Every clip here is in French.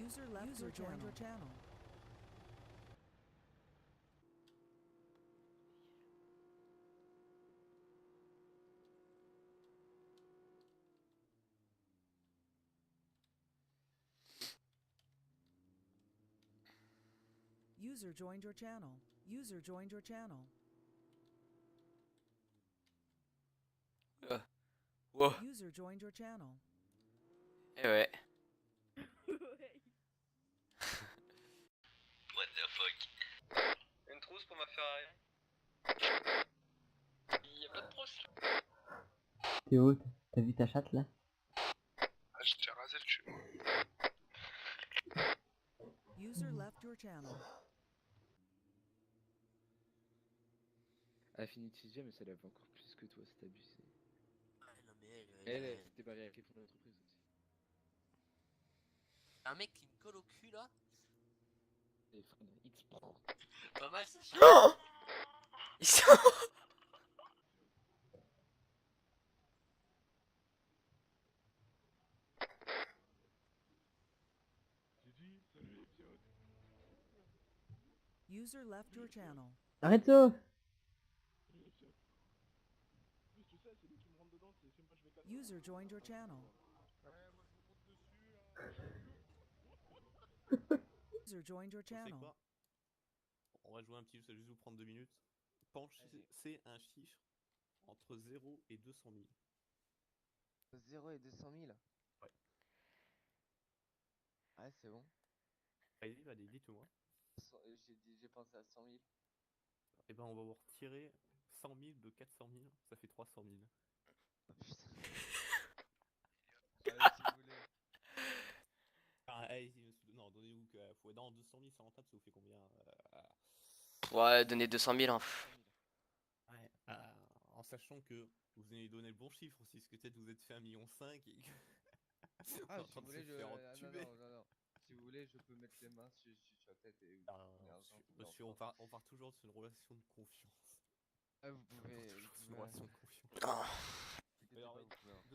User left or joined your channel. User joined your channel. User joined your channel. Wow. User joined your channel. Eh ouais. What the fuck? Une trousse pour ma Ferrari. Y'a pas de trousse. Théo, t'as vu ta chatte là? Ah, je t'ai rasé le cul. User left your channel. Affinity Jam, ça l'avait encore plus que toi, c'est abusé. Ouais, non mais Elle, c'était barré avec les fonds de l'entreprise aussi. un mec qui me colle au cul là. Et Fred, il te prend. Pas mal ça. Non. Ils sont... User left your channel. Arrête ça! User joined your channel. User joined your Tu sais channel. quoi? On va jouer un petit jeu, ça va juste vous prendre 2 minutes. Pensez un chiffre entre 0 et 200 000. 0 et 200 000. Ouais. Ouais, c'est bon. Allez, dites-moi. J'ai pensé à 100 000. Et ben on va vous retirer 100 000 de 400 000, ça fait 300 000. Oh putain. Allez, si vous voulez. Ah, allez, non, donnez-vous que... Non, 200 000 c'est rentable, ça vous fait combien Ouais, donnez 200 000 hein. Ouais, en sachant que vous allez donner le bon chiffre aussi, parce que peut-être vous êtes fait 1,5 million et que... Ah, en si train vous de voulez, se faire entuber. non. Si vous voulez, je peux mettre les mains sur la tête et... Monsieur, on part toujours sur une relation de confiance. Ah, vous pouvez... Sur une relation de confiance. Ah. Mais alors,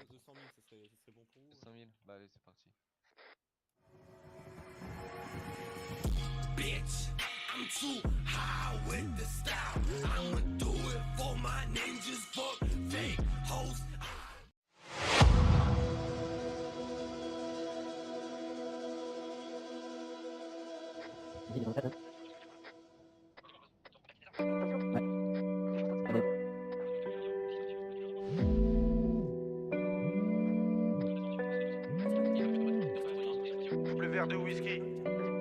200 000, ça serait bon pour vous? 200 000. Bah allez, c'est parti. Bitch, I'm too high with the style. I'ma do it for my ninjas, fuck fake hoes. Il est en fait, hein. Ouais. Allez. Double verre de whisky.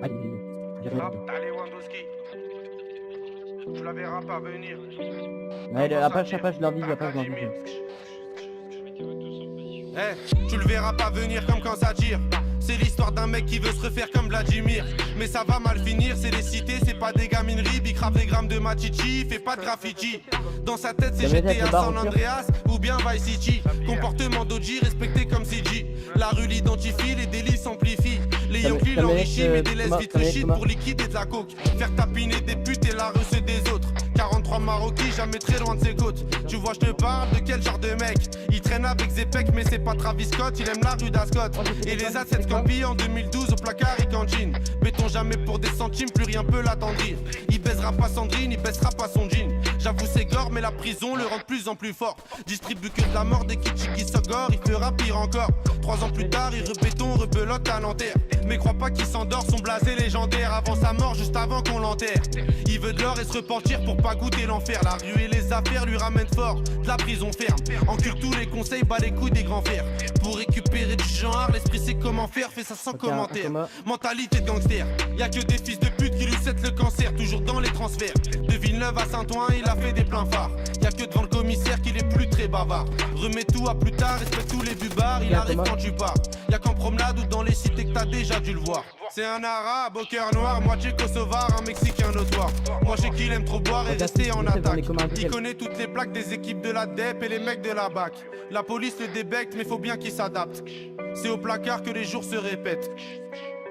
Allez, Rap à Lewandowski. Tu la verras pas venir. ouais, après, je leur dis, après, je leur dis. Eh, tu le verras pas venir comme quand ça tire. C'est l'histoire d'un mec qui veut se refaire comme Vladimir. Mais ça va mal finir, c'est des cités, c'est pas des gamineries. Big crave des grammes de machichi, fait pas de graffiti. Dans sa tête c'est GTA San Andreas ou bien Vice City. Comportement d'OG respecté comme CG. La rue l'identifie, les délits s'amplifient. Les Yonklis l'enrichissent, mais délaissent vite le shit pour liquider de la coke. Faire tapiner des putes et la rue c'est des autres. 43 Maroquis, jamais très loin de ses côtes. Tu vois, je te parle de quel genre de mec? Il traîne avec Zepec, mais c'est pas Travis Scott. Il aime la rue d'Ascot. Et les assets Scampi en 2012 au placard et cantine. Béton jamais pour des centimes, plus rien peut l'attendrir. Il baisera pas Sandrine, il baissera pas son jean. J'avoue c'est gore, mais la prison le rend de plus en plus fort. Distribue que de la mort des kitschis qui s'ogorent, il fera pire encore. 3 ans plus tard, il rebéton, rebelote à Nanterre. Mais crois pas qu'il s'endort, son blasé légendaire. Avant sa mort, juste avant qu'on l'enterre. Il veut de l'or et se repentir pour pas goûter l'enfer. La rue et les affaires lui ramènent fort, de la prison ferme. Encule tous les conseils, bat les couilles des grands fers. Pour récupérer du genre, l'esprit sait comment faire, fait ça sans commentaire. Mentalité de gangster, y'a que des fils de pute qui lui cèdent le cancer. Toujours dans les transferts, de Villeneuve à Saint-Ouen, il a fait des pleins phares. Y'a que devant le commissaire qu'il est plus très bavard. Remets tout à plus tard, respecte tous les bubards. Il arrive quand tu pars, y'a qu'en promenade ou dans les cités que t'as déjà dû le voir. C'est un arabe au cœur noir, moitié kosovar, un mexicain notoire. Moi j'ai qu'il aime trop boire et rester en attaque. Il connaît toutes les plaques des équipes de la DEP et les mecs de la BAC. La police le débecte mais faut bien qu'il s'adapte. C'est au placard que les jours se répètent.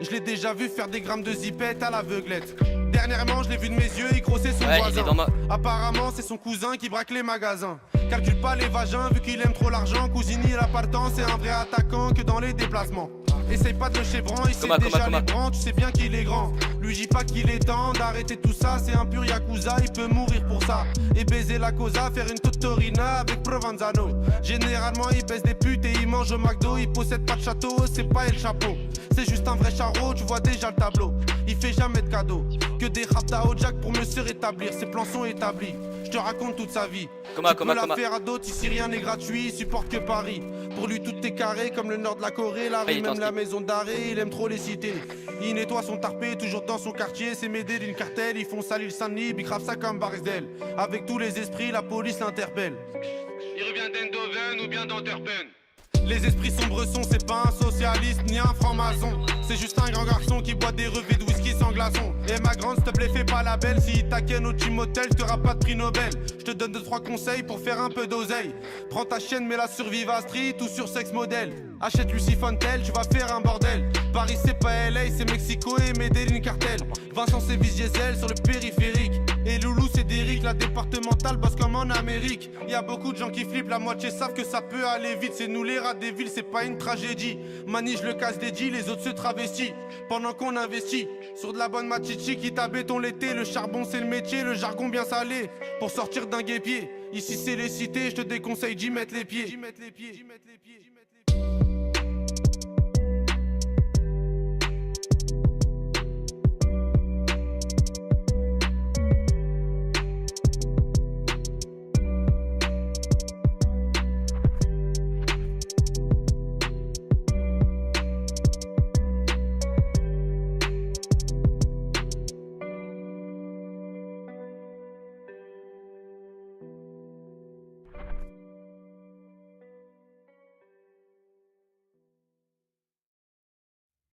Je l'ai déjà vu faire des grammes de zipette à l'aveuglette. Dernièrement je l'ai vu de mes yeux, il grossait son voisin. Apparemment c'est son cousin qui braque les magasins. Calcule pas les vagins vu qu'il aime trop l'argent. Cousini il a pas le temps, c'est un vrai attaquant que dans les déplacements. Essaye pas de le chevron, il sait déjà les branches, tu sais bien qu'il est grand. Lui dis pas qu'il est temps d'arrêter tout ça, c'est un pur yakuza, il peut mourir pour ça. Et baiser la cosa, faire une totorina avec Provenzano. Généralement il baisse des putes et il mange au McDo. Il possède pas de château, c'est pas El Chapeau. C'est juste un vrai charreau, tu vois déjà le tableau. Il fait jamais de cadeaux, que des rap d'Ao Jack pour me se rétablir. Ses plans sont établis, je te raconte toute sa vie. Tu peux la faire à d'autres, ici rien n'est gratuit, il supporte que Paris. Pour lui tout est carré comme le nord de la Corée. La rue, même la maison d'arrêt, il aime trop les cités. Il nettoie son tarpé, toujours dans son quartier. C'est m'aider d'une cartel, ils font salir le Saint-Denis. Bicrave ça comme Barisdel. Avec tous les esprits, la police l'interpelle. Il revient d'Eindhoven ou bien d'Antwerpen. Les esprits sombres sont, c'est pas un socialiste ni un franc-maçon. C'est juste un grand garçon qui boit des revêts de whisky sans glaçon. Et ma grande, s'il te plaît, fais pas la belle. Si il t'aquenne au Team Hotel, t'auras pas de prix Nobel. Je te donne 2-3 conseils pour faire un peu d'oseille. Prends ta chienne, mets-la sur Viva Street ou sur Sex Model. Achète Lucy Fontel, tu vas faire un bordel. Paris c'est pas LA, c'est Mexico et Medellin cartel. Vincent c'est Diesel sur le périphérique. Et Loulou c'est Derrick, la départementale bosse comme en Amérique. Y a beaucoup de gens qui flippent, la moitié savent que ça peut aller vite. C'est nous les rats des villes, c'est pas une tragédie. Mani je le casse des G, les autres se travestissent. Pendant qu'on investit sur de la bonne machichi qui t'a béton l'été. Le charbon c'est le métier, le jargon bien salé. Pour sortir d'un guépier, ici c'est les cités, je te déconseille d'y mettre les pieds.